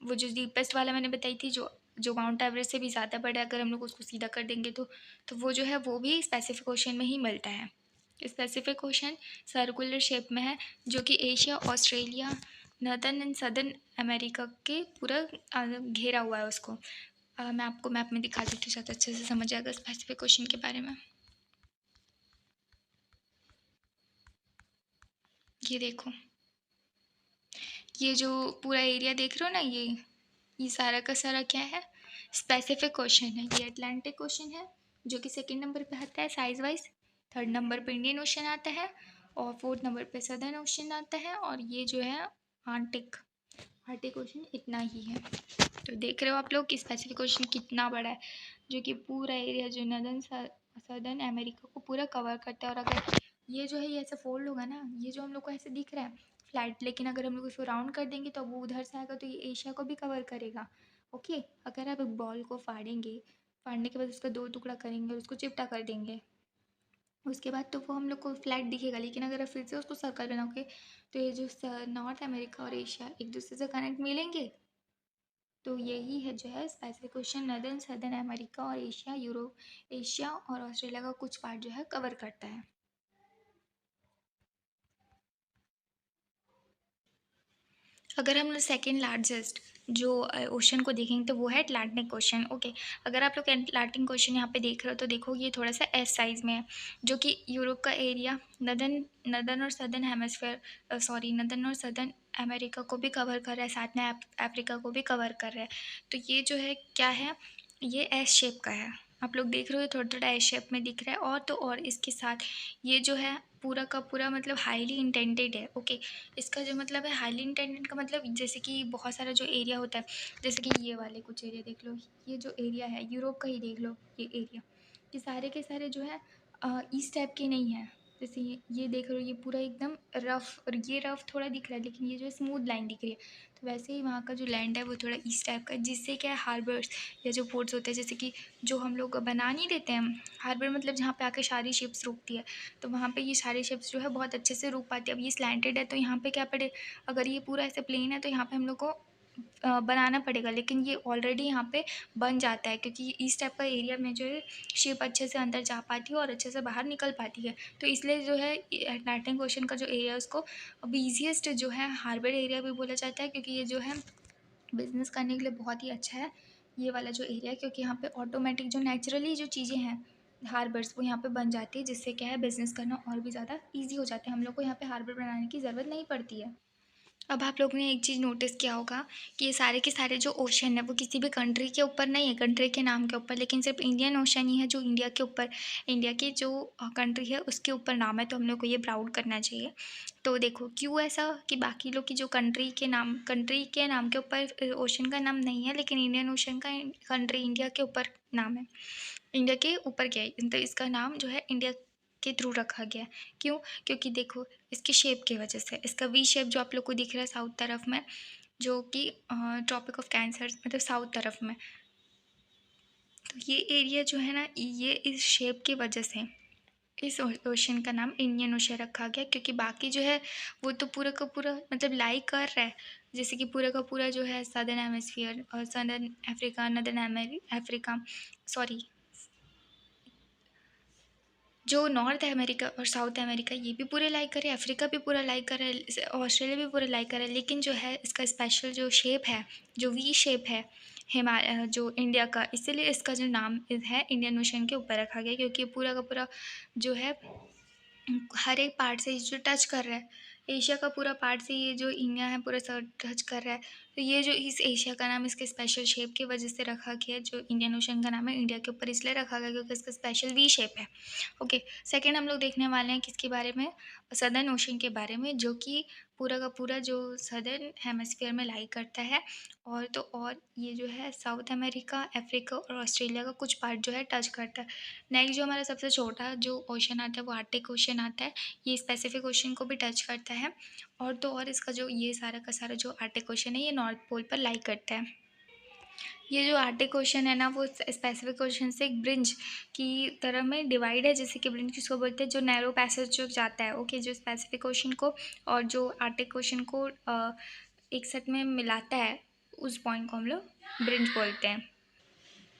वो जो डीपेस्ट वाला मैंने बताई थी, जो माउंट एवरेस्ट से भी ज़्यादा बड़ा है, अगर हम लोग उसको सीधा कर देंगे तो वो जो है वो भी स्पेसिफिक ओशन में ही मिलता है। स्पेसिफिक ओशन सर्कुलर शेप में है, जो कि Asia, Australia, northern and southern America के पूरा घेरा हुआ है उसको। मैं आपको मैप में दिखा देती हूँ, शायद अच्छे से समझ आएगा स्पेसिफिक ओशन के बारे में। ये देखो, ये जो पूरा एरिया देख रहे हो ना, ये सारा का सारा क्या है? स्पेसिफिक ओशन है। ये अटलांटिक ओशन है जो कि सेकंड नंबर पे आता है साइज वाइज, थर्ड नंबर पे इंडियन ओशन आता है, और फोर्थ नंबर पे सदर्न ओशन आता है, और ये जो है आर्टिक आर्टिक ओशन इतना ही है। तो देख रहे हो आप लोग कि स्पेसिफिक ओशन कितना बड़ा है, जो कि पूरा एरिया जो नदर्न सदर्न अमेरिका को पूरा कवर करता है। और अगर ये जो है ये ऐसे फोल्ड होगा ना, ये जो हम लोग को ऐसे दिख रहा है फ्लैट, लेकिन अगर हम लोग इसको राउंड कर देंगे तो वो उधर से आएगा, तो ये एशिया को भी कवर करेगा। ओके, अगर आप एक बॉल को फाड़ेंगे, फाड़ने के बाद उसका 2 टुकड़ा करेंगे और उसको चिपटा कर देंगे, उसके बाद तो वो हम लोग को फ्लैट दिखेगा। लेकिन अगर आप फिर से उसको सर्कल बनाओगे तो ये जो नॉर्थ अमेरिका और एशिया एक दूसरे से कनेक्ट मिलेंगे। तो यही है जो है specific ocean, northern southern America और एशिया, यूरोप, एशिया और ऑस्ट्रेलिया का कुछ पार्ट जो है कवर करता है। अगर हम लोग सेकेंड लार्जेस्ट जो ओशन को देखेंगे तो वो है अटलांटिक ओशन। ओके, अगर आप लोग अटलांटिक ओशन यहाँ पे देख रहे हो तो देखो ये थोड़ा सा एस साइज़ में है, जो कि यूरोप का एरिया, नदर्न नदर्न और सदर्न हेमस्फेयर सॉरी नदर्न और सदर्न अमेरिका को भी कवर कर रहा है, साथ में अफ्रीका को भी कवर कर रहा है। तो ये जो है क्या है, ये एस शेप का है। आप लोग देख रहे हो ये थोड़ा थोड़ा एस शेप में दिख रहा है। और तो और इसके साथ ये जो है पूरा का पूरा मतलब हाईली इंटेंडेड है। ओके, इसका जो मतलब है हाईली इंटेंडेड का मतलब जैसे कि बहुत सारा जो एरिया होता है, जैसे कि ये वाले कुछ एरिया देख लो, ये जो एरिया है यूरोप का ही देख लो, ये एरिया, ये सारे के सारे जो है इस टाइप के नहीं है। जैसे ये देख रहे हो ये पूरा एकदम रफ़, और ये रफ़ थोड़ा दिख रहा है, लेकिन ये जो है स्मूथ लाइन दिख रही है। तो वैसे ही वहाँ का जो लैंड है वो थोड़ा इस टाइप का है, जिससे क्या है हार्बर्स या जो पोर्ट्स होते हैं, जैसे कि जो हम लोग बना नहीं देते हैं हार्बर, मतलब जहाँ पे आके सारी शिप्स रुकती है, तो वहाँ पे ये सारे शिप्स जो है बहुत अच्छे से रुक पाती है। अब ये स्लैंटेड है तो यहाँ पे क्या पड़े, अगर ये पूरा ऐसे प्लेन है तो यहाँ पे हम लोग को बनाना पड़ेगा, लेकिन ये ऑलरेडी यहाँ पे बन जाता है, क्योंकि इस टाइप का एरिया में जो है शिप अच्छे से अंदर जा पाती है और अच्छे से बाहर निकल पाती है। तो इसलिए जो है अटलांटिक ओशन का जो एरिया है उसको अब ईजीएस्ट जो है हार्बर एरिया भी बोला जाता है, क्योंकि ये जो है बिज़नेस करने के लिए बहुत ही अच्छा है ये वाला जो एरिया है, क्योंकि यहाँ पे ऑटोमेटिक जो नेचुरली जो चीज़ें हैं हार्बर्स वो यहाँ पे बन जाती है, जिससे क्या है बिज़नेस करना और भी ज़्यादा ईजी हो जाता है। हम लोग को यहाँ पे हार्बर बनाने की ज़रूरत नहीं पड़ती है। अब आप लोगों ने एक चीज़ नोटिस किया होगा कि ये सारे के सारे जो ओशन है वो किसी भी कंट्री के ऊपर नहीं है, कंट्री के नाम के ऊपर, लेकिन सिर्फ इंडियन ओशन ही है जो इंडिया के ऊपर, इंडिया की जो कंट्री है उसके ऊपर नाम है, तो हम लोग को ये प्राउड करना चाहिए। तो देखो क्यों ऐसा कि बाकी लोग की जो कंट्री के नाम के ऊपर ओशन का नाम नहीं है, लेकिन इंडियन ओशन का कंट्री इंडिया के ऊपर नाम है, इंडिया के ऊपर गया है, तो इसका नाम जो है इंडिया के थ्रू रखा गया है। क्यों? क्योंकि देखो इसकी शेप की वजह से, इसका वी शेप जो आप लोग को दिख रहा है साउथ तरफ में, जो कि ट्रॉपिक ऑफ कैंसर मतलब साउथ तरफ में, तो ये एरिया जो है ना, ये इस शेप की वजह से इस ओशन का नाम इंडियन ओशन रखा गया, क्योंकि बाकी जो है वो तो पूरा का पूरा मतलब लाई कर रहा है, जैसे कि पूरा का पूरा जो है सदर्न हेमिस्फीयर और southern Africa, northern Africa, sorry, जो नॉर्थ अमेरिका और साउथ अमेरिका ये भी पूरे लाइक करे, अफ्रीका भी पूरा लाइक करे, ऑस्ट्रेलिया भी पूरा लाइक करे, लेकिन जो है इसका स्पेशल जो शेप है, जो वी शेप है जो इंडिया का, इसीलिए इसका जो नाम है इंडियन ओशन के ऊपर रखा गया, क्योंकि पूरा का पूरा जो है हर एक पार्ट से जो टच कर रहा है, एशिया का पूरा पार्ट से ये जो इंडिया है पूरा सब टच कर रहा है, तो ये जो इस एशिया का नाम इसके स्पेशल शेप की वजह से रखा गया है, जो इंडियन ओशन का नाम है इंडिया के ऊपर इसलिए रखा गया क्योंकि इसका स्पेशल वी शेप है। ओके, सेकंड हम लोग देखने वाले हैं किसके बारे में, सदर्न ओशन के बारे में, जो कि पूरा का पूरा जो सदर्न हेमिस्फीयर में लाई करता है, और तो और ये जो है साउथ अमेरिका, अफ्रीका और ऑस्ट्रेलिया का कुछ पार्ट जो है टच करता है। नेक्स्ट जो हमारा सबसे छोटा जो ओशन आता है वो आर्टिक ओशन आता है, ये स्पेसिफिक ओशन को भी टच करता है, और तो और इसका जो ये सारा का सारा जो आर्टिक ओशन है ये नॉर्थ पोल पर लाई करता है। ये जो आर्टिक ओशन है ना वो स्पेसिफिक ओशन से एक ब्रिंज की तरह में डिवाइड है, जैसे कि ब्रिंज किसको बोलते हैं, जो नैरो पैसेज जो जाता है, ओके, जो स्पेसिफिक ओशन को और जो आर्टिक ओशन को एक साथ में मिलाता है, उस पॉइंट को हम लोग ब्रिंज बोलते हैं।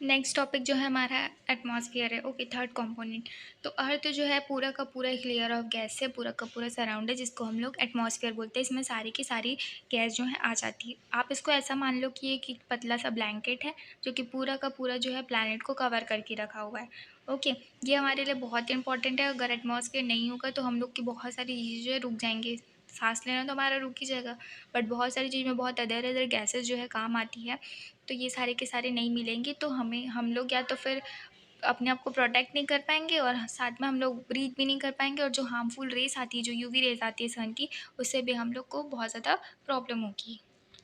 नेक्स्ट टॉपिक जो है हमारा एटमॉस्फेयर है, ओके, थर्ड कंपोनेंट। तो अर्थ जो है पूरा का पूरा एक लेयर ऑफ गैस से पूरा का पूरा सराउंड है, जिसको हम लोग एटमॉस्फेयर बोलते हैं। इसमें सारी की सारी गैस जो है आ जाती है। आप इसको ऐसा मान लो कि एक पतला सा ब्लैंकेट है जो कि पूरा का पूरा जो है प्लैनेट को कवर करके रखा हुआ है। ओके, ये हमारे लिए बहुत इंपॉर्टेंट है। अगर एटमॉस्फेयर नहीं होगा तो हम लोग की बहुत सारी चीज़ें जो है रुक जाएंगी, सांस लेना तो हमारा रुक ही जाएगा, बट बहुत सारी चीज़ में बहुत अदर अदर गैसेज जो है काम आती है, तो ये सारे के सारे नहीं मिलेंगे, तो हम लोग या तो फिर अपने आप को प्रोटेक्ट नहीं कर पाएंगे, और साथ में हम लोग ब्रीथ भी नहीं कर पाएंगे, और जो हार्मफुल रेस आती है, जो यूवी रेस आती है सन की, उससे भी हम लोग को बहुत ज़्यादा प्रॉब्लम होगी।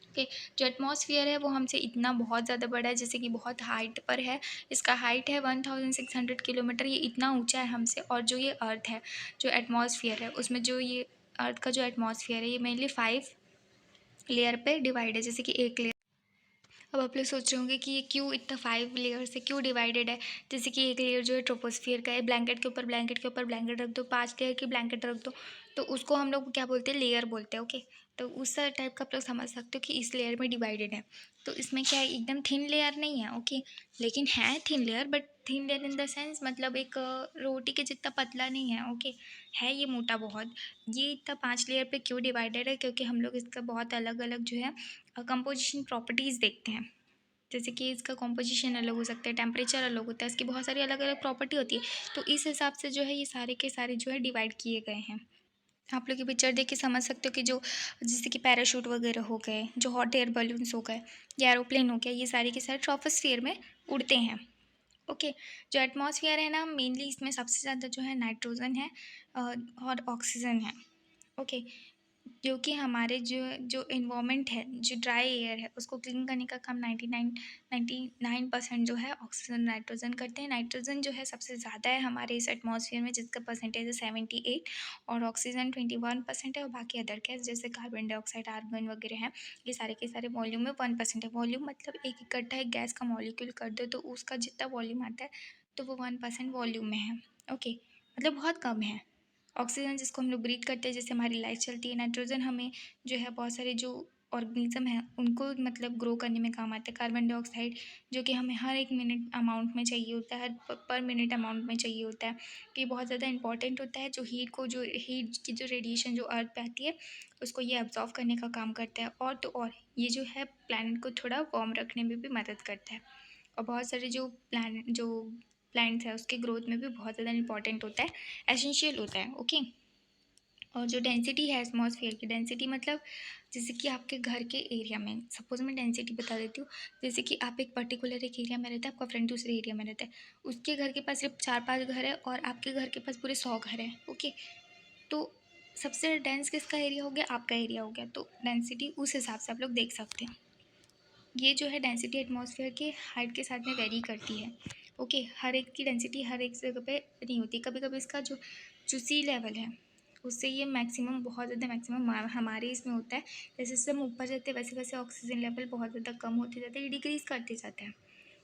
ओके, जो एटमॉस्फेयर है वो हमसे इतना बहुत ज़्यादा बड़ा है, जैसे कि बहुत हाइट पर है, इसका हाइट है 1600 किलोमीटर, ये इतना ऊंचा है हमसे। और जो ये अर्थ है, जो एटमॉस्फेयर है उसमें जो ये अर्थ का जो एटमॉस्फेयर है ये मेनली 5 लेयर पे डिवाइड है, जैसे कि एक लेयर। अब आप लोग सोच रहे होंगे कि ये क्यों इतना 5 लेयर से क्यों डिवाइडेड है, जैसे कि एक लेयर जो है ट्रोपोस्फियर का है, ब्लैंकेट के ऊपर ब्लैंकेट के ऊपर ब्लैंकेट रख दो, 5 लेयर की ब्लैंकेट रख दो, तो उसको हम लोग क्या बोलते हैं, लेयर बोलते हैं। ओके, तो उस टाइप का आप लोग समझ सकते हो कि इस लेयर में डिवाइडेड है। तो इसमें क्या है, एकदम थिन लेयर नहीं है, ओके, लेकिन है thin layer, but thin layer in the sense मतलब एक रोटी के जितना पतला नहीं है, ओके, है ये मोटा बहुत। ये इतना 5 लेयर पे क्यों डिवाइडेड है, क्योंकि हम लोग इसका बहुत अलग अलग जो है कंपोजिशन प्रॉपर्टीज़ देखते हैं, जैसे कि इसका कॉम्पोजिशन अलग हो सकता है, टेम्परेचर अलग होता है, इसकी बहुत सारी अलग अलग प्रॉपर्टी होती है, तो इस हिसाब से जो है ये सारे के सारे जो है डिवाइड किए गए हैं। आप लोग ये पिक्चर देख के समझ सकते हो कि जो जैसे कि पैराशूट वगैरह हो गए, जो हॉट एयर बलून्स हो गए, या एरोप्लेन हो गया, ये सारे के सारे ट्रोपोस्फियर में उड़ते हैं। ओके, जो एटमॉस्फेयर है ना मेनली इसमें सबसे ज़्यादा जो है नाइट्रोजन है और ऑक्सीजन है। ओके, जो कि हमारे जो इन्वामेंट है, जो ड्राई एयर है, उसको क्लीन करने का काम 99% जो है ऑक्सीजन नाइट्रोजन करते हैं। नाइट्रोजन जो है सबसे ज़्यादा है हमारे इस एटमॉस्फेयर में, जिसका परसेंटेज है 78, और ऑक्सीजन 21% है, और बाकी अदर गैस जैसे कार्बन डाइऑक्साइड, आर्गन वगैरह हैं, ये सारे के सारे वॉल्यूम में 1% है। वॉल्यूम मतलब एक इकट्ठा एक गैस का मॉलिक्यूल कर दो तो उसका जितना वॉल्यूम आता है, तो वो 1% वॉल्यूम में है। ओके, मतलब बहुत कम है। ऑक्सीजन जिसको हम लोग ब्रीथ करते हैं, जैसे हमारी लाइफ चलती है, नाइट्रोजन हमें जो है बहुत सारे जो ऑर्गेनिज्म हैं उनको मतलब ग्रो करने में काम आता है। कार्बन डाइऑक्साइड जो कि हमें हर एक मिनट अमाउंट में चाहिए होता है, हर पर मिनट अमाउंट में चाहिए होता है, तो ये बहुत ज़्यादा इंपॉर्टेंट होता है। जो हीट की जो रेडिएशन जो अर्थ पे आती है उसको ये अब्जॉर्व करने का काम करता है, और तो और ये जो है प्लानट को थोड़ा वार्म रखने में भी मदद करता है, और बहुत सारे जो प्लांट्स है उसके ग्रोथ में भी बहुत ज़्यादा इंपॉर्टेंट होता है, एसेंशियल होता है। ओके, और जो डेंसिटी है एटमॉस्फेयर की, डेंसिटी मतलब जैसे कि आपके घर के एरिया में, सपोज मैं डेंसिटी बता देती हूँ। जैसे कि आप एक पर्टिकुलर एक एरिया में रहते हैं, आपका फ्रेंड दूसरे एरिया में रहता है, उसके घर के पास सिर्फ 4-5 घर है और आपके घर के पास पूरे 100 घर हैं। ओके, तो सबसे डेंस किसका एरिया हो गया? आपका एरिया हो गया। तो डेंसिटी उस हिसाब से आप लोग देख सकते हैं। ये जो है डेंसिटी एटमॉस्फेयर के हाइट के साथ में वेरी करती है। ओके, हर एक की डेंसिटी हर एक जगह पे नहीं होती। कभी कभी इसका जो सी लेवल है उससे ये मैक्सिमम, बहुत ज़्यादा मैक्सिमम हमारे इसमें होता है। जैसे जैसे हम ऊपर जाते हैं वैसे वैसे ऑक्सीजन लेवल बहुत ज़्यादा कम होते जाते हैं, डिक्रीज़ करते जाते हैं।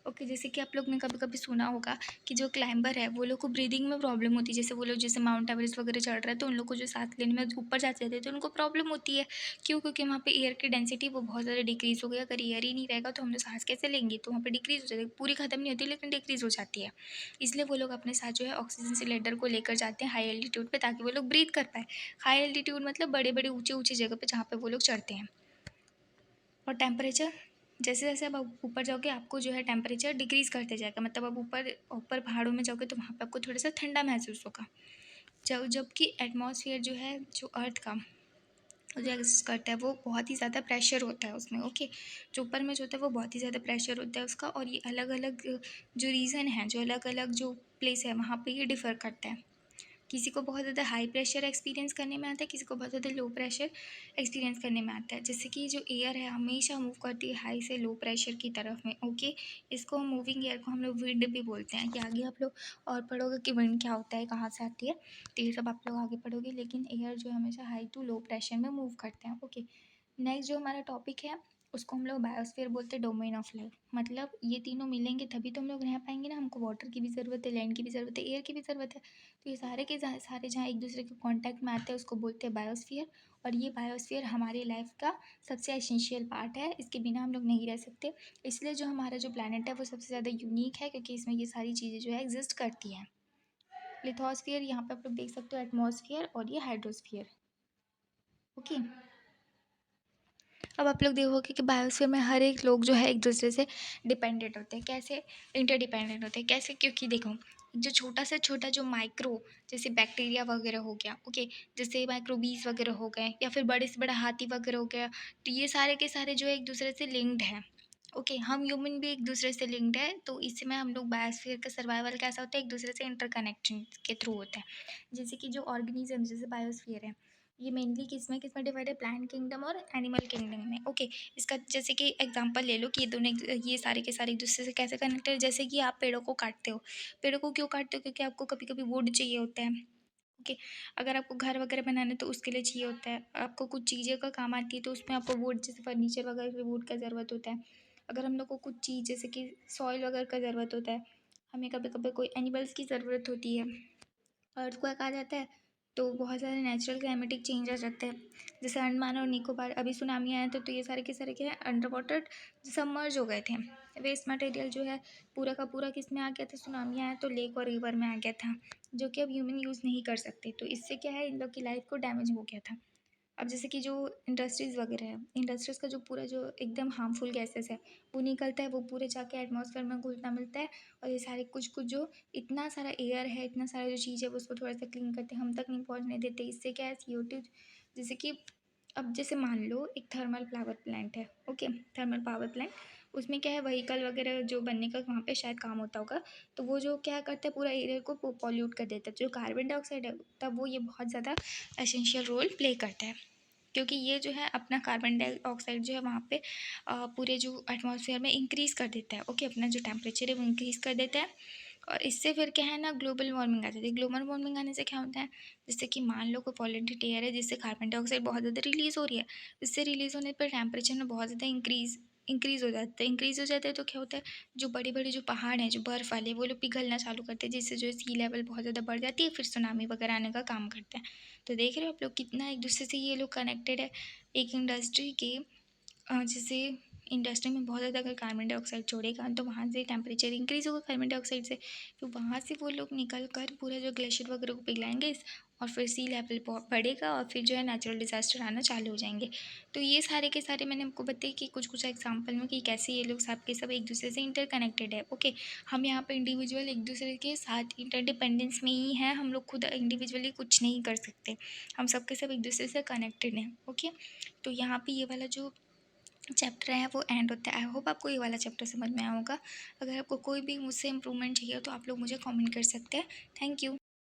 ओके, जैसे कि आप लोग ने कभी कभी सुना होगा कि जो क्लाइंबर है वो लोग को ब्रीदिंग में प्रॉब्लम होती है। जैसे वो लोग जैसे माउंट एवरेस्ट वगैरह चढ़ रहे हैं तो उन लोग को जो सांस लेने में ऊपर जाते थे तो उनको प्रॉब्लम होती है। क्यों? क्योंकि वहाँ पे एयर की डेंसिटी वो बहुत ज़्यादा डिक्रीज़ हो गई। अगर एयर ही नहीं रहेगा तो हम लोग सांस कैसे लेंगे? तो वहाँ पे डिक्रीज़ हो जाती है, पूरी ख़त्म नहीं होती लेकिन डिक्रीज़ हो जाती है। इसलिए वो लोग अपने साथ जो है ऑक्सीजन सिलेंडर को लेकर जाते हैं हाई एल्टीट्यूड पे, ताकि वो लोग ब्रीथ कर पाए। हाई एल्टीट्यूड मतलब बड़े बड़े ऊँचे ऊँचे जगह पे जहाँ पे वो लोग चढ़ते हैं। और टेम्परेचर, जैसे जैसे आप ऊपर जाओगे आपको जो है टेम्परेचर डिक्रीज़ करते जाएगा। मतलब आप ऊपर ऊपर पहाड़ों में जाओगे तो वहाँ पे आपको थोड़ा सा ठंडा महसूस होगा। जबकि एटमॉस्फेयर जो है, जो अर्थ का जो एग्जिस्ट करता है वो बहुत ही ज़्यादा प्रेशर होता है उसमें। ओके, जो ऊपर में जो होता है वो बहुत ही ज़्यादा प्रेशर होता है उसका। और ये अलग अलग जो रीज़न है, जो अलग अलग जो प्लेस है वहाँ पे ये डिफ़र करता है। किसी को बहुत ज़्यादा हाई प्रेशर एक्सपीरियंस करने में आता है, किसी को बहुत ज़्यादा लो प्रेशर एक्सपीरियंस करने में आता है। जैसे कि जो एयर है हमेशा मूव करती है हाई से लो प्रेशर की तरफ में। ओके, इसको हम मूविंग एयर को हम लोग विंड भी बोलते हैं। कि आगे आप लोग और पढ़ोगे कि विंड क्या होता है, कहाँ से आती है, तो ये सब आप लोग आगे पढ़ोगे। लेकिन एयर जो है हमेशा हाई टू लो प्रेशर में मूव करते हैं। ओके, नेक्स्ट जो हमारा टॉपिक है उसको हम लोग बायोस्फीयर बोलते हैं, डोमेन ऑफ लाइफ। मतलब ये तीनों मिलेंगे तभी तो हम लोग रह पाएंगे ना। हमको वाटर की भी ज़रूरत है, लैंड की भी ज़रूरत है, एयर की भी ज़रूरत है। तो ये सारे के सारे जहाँ एक दूसरे के कांटेक्ट में आते हैं उसको बोलते हैं बायोस्फीयर। और ये बायोस्फीयर हमारी लाइफ का सबसे एसेंशियल पार्ट है, इसके बिना हम लोग नहीं रह सकते। इसलिए जो हमारा जो प्लानट है वो सबसे ज़्यादा यूनिक है, क्योंकि इसमें ये सारी चीज़ें जो है एग्जिस्ट करती हैं। लिथोस्फीयर, यहाँ पे आप लोग देख सकते हो एटमॉस्फेयर, और ये हाइड्रोस्फीयर। ओके, अब आप लोग देखोगे कि बायोस्फीयर में हर एक लोग जो है एक दूसरे से डिपेंडेंट होते हैं। कैसे इंटरडिपेंडेंट होते हैं? कैसे? क्योंकि देखो, जो छोटा से छोटा जो माइक्रो, जैसे बैक्टीरिया वगैरह हो गया, ओके, जैसे माइक्रोबीज वगैरह हो गए, या फिर बड़े से बड़ा हाथी वगैरह हो गया, तो ये सारे के सारे जो है एक दूसरे से लिंक्ड है। ओके, हम ह्यूमन भी एक दूसरे से लिंक्ड है। तो इसमें हम लोग बायोस्फीयर का सर्वाइवल कैसा होता है? एक दूसरे से इंटरकनेक्शन के थ्रू होता है। जैसे कि जो ऑर्गेनिज्म जैसे बायोस्फीयर है, ये मेनली किस में डिवाइड है? प्लांट किंगडम और एनिमल किंगडम में। ओके, इसका जैसे कि एग्जांपल ले लो कि ये दोनों ये सारे के सारे एक दूसरे से कैसे कनेक्टेड है। जैसे कि आप पेड़ों को काटते हो, पेड़ों को क्यों काटते हो? क्योंकि आपको कभी कभी वुड चाहिए होता है। ओके, अगर आपको घर वगैरह बनाना है तो उसके लिए चाहिए होता है। आपको कुछ चीज़ें का काम आती है तो उसमें आपको वुड, जैसे फर्नीचर वगैरह के वुड का ज़रूरत होता है। अगर हम लोग को कुछ चीज़ जैसे कि सॉइल वगैरह का ज़रूरत होता है, हमें कभी कभी कोई एनिमल्स की ज़रूरत होती है। अर्थक्वेक आ जाता है तो बहुत सारे नेचुरल क्लाइमेटिक चेंज आ जाते हैं। जैसे अंडमान और निकोबार अभी सुनामी आया था, तो ये सारे के सारे क्या है, अंडर वाटर सबमर्ज हो गए थे। वेस्ट मटेरियल जो है पूरा का पूरा किस में आ गया था? सुनामी आया तो लेक और रिवर में आ गया था, जो कि अब ह्यूमन यूज़ नहीं कर सकते। तो इससे क्या है, इन लोग की लाइफ को डैमेज हो गया था। अब जैसे कि जो इंडस्ट्रीज़ वगैरह है, इंडस्ट्रीज़ का जो पूरा जो एकदम हार्मफुल गैसेस है वो निकलता है, वो पूरे जाके एटमॉस्फेयर में घुलना मिलता है। और ये सारे कुछ कुछ जो इतना सारा एयर है, इतना सारा जो चीज़ है वो उसको थोड़ा सा क्लीन करते हैं, हम तक नहीं पहुंचने देते। इससे क्या है, CO2, जैसे कि अब जैसे मान लो एक थर्मल पावर प्लांट है। ओके, थर्मल पावर प्लांट, उसमें क्या है, व्हीकल वगैरह जो बनने का वहाँ पे शायद काम होता होगा। तो वो जो क्या करता है, पूरा एयर को पॉल्यूट कर देता है। जो कार्बन डाइऑक्साइड है तब वो ये बहुत ज़्यादा एसेंशियल रोल प्ले करता है, क्योंकि ये जो है अपना कार्बन डाइऑक्साइड जो है वहाँ पे पूरे जो एटमॉस्फेयर में इंक्रीज़ कर देता है। ओके, अपना जो टेम्परेचर है वो इंक्रीज़ कर देता है। और इससे फिर क्या है ना, ग्लोबल वार्मिंग आ जाती है। ग्लोबल वार्मिंग आने से क्या होता है, जैसे कि मान लो कोई पॉल्यूटेड एयर है जिससे कार्बन डाइऑक्साइड बहुत ज़्यादा रिलीज़ हो रही है। इससे रिलीज़ होने पर टेम्परेचर में बहुत ज़्यादा इंक्रीज़ हो जाता है। इंक्रीज़ हो जाता है तो क्या होता है, जो बड़े बड़े जो पहाड़ हैं, जो बर्फ़ वाले, वो लोग पिघलना चालू करते हैं, जिससे जो सी लेवल बहुत ज़्यादा बढ़ जाती है, फिर सुनामी वगैरह आने का काम करते हैं। तो देख रहे हो आप लोग कितना एक दूसरे से ये लोग कनेक्टेड है। एक इंडस्ट्री के जैसे इंडस्ट्री में बहुत ज़्यादा अगर कार्बन डाइऑक्साइड छोड़ेगा तो वहाँ से टेम्परेचर इंक्रीज़ होगा कार्बन डाइऑक्साइड से, तो वहाँ से वो लोग निकल कर पूरा जो ग्लेशियर वगैरह को पिघलाएंगे और फिर सी लेवल बढ़ेगा और फिर जो है नेचुरल डिज़ास्टर आना चालू हो जाएंगे। तो ये सारे के सारे मैंने आपको बताए कि कुछ कुछ एग्जाम्पल में कि कैसे ये लोग सब के सब एक दूसरे से इंटरकनेक्टेड है। ओके, हम यहाँ पे इंडिविजुअल एक दूसरे के साथ इंटरडिपेंडेंस में ही हैं, हम लोग खुद इंडिविजुअली कुछ नहीं कर सकते, हम सब के सब एक दूसरे से कनेक्टेड हैं। ओके, तो यहाँ पे ये वाला जो चैप्टर है वो एंड होता है। आई होप आपको ये वाला चैप्टर समझ में आया होगा। अगर आपको कोई भी मुझसे इम्प्रूवमेंट चाहिए तो आप लोग मुझे कमेंट कर सकते हैं। Thank you.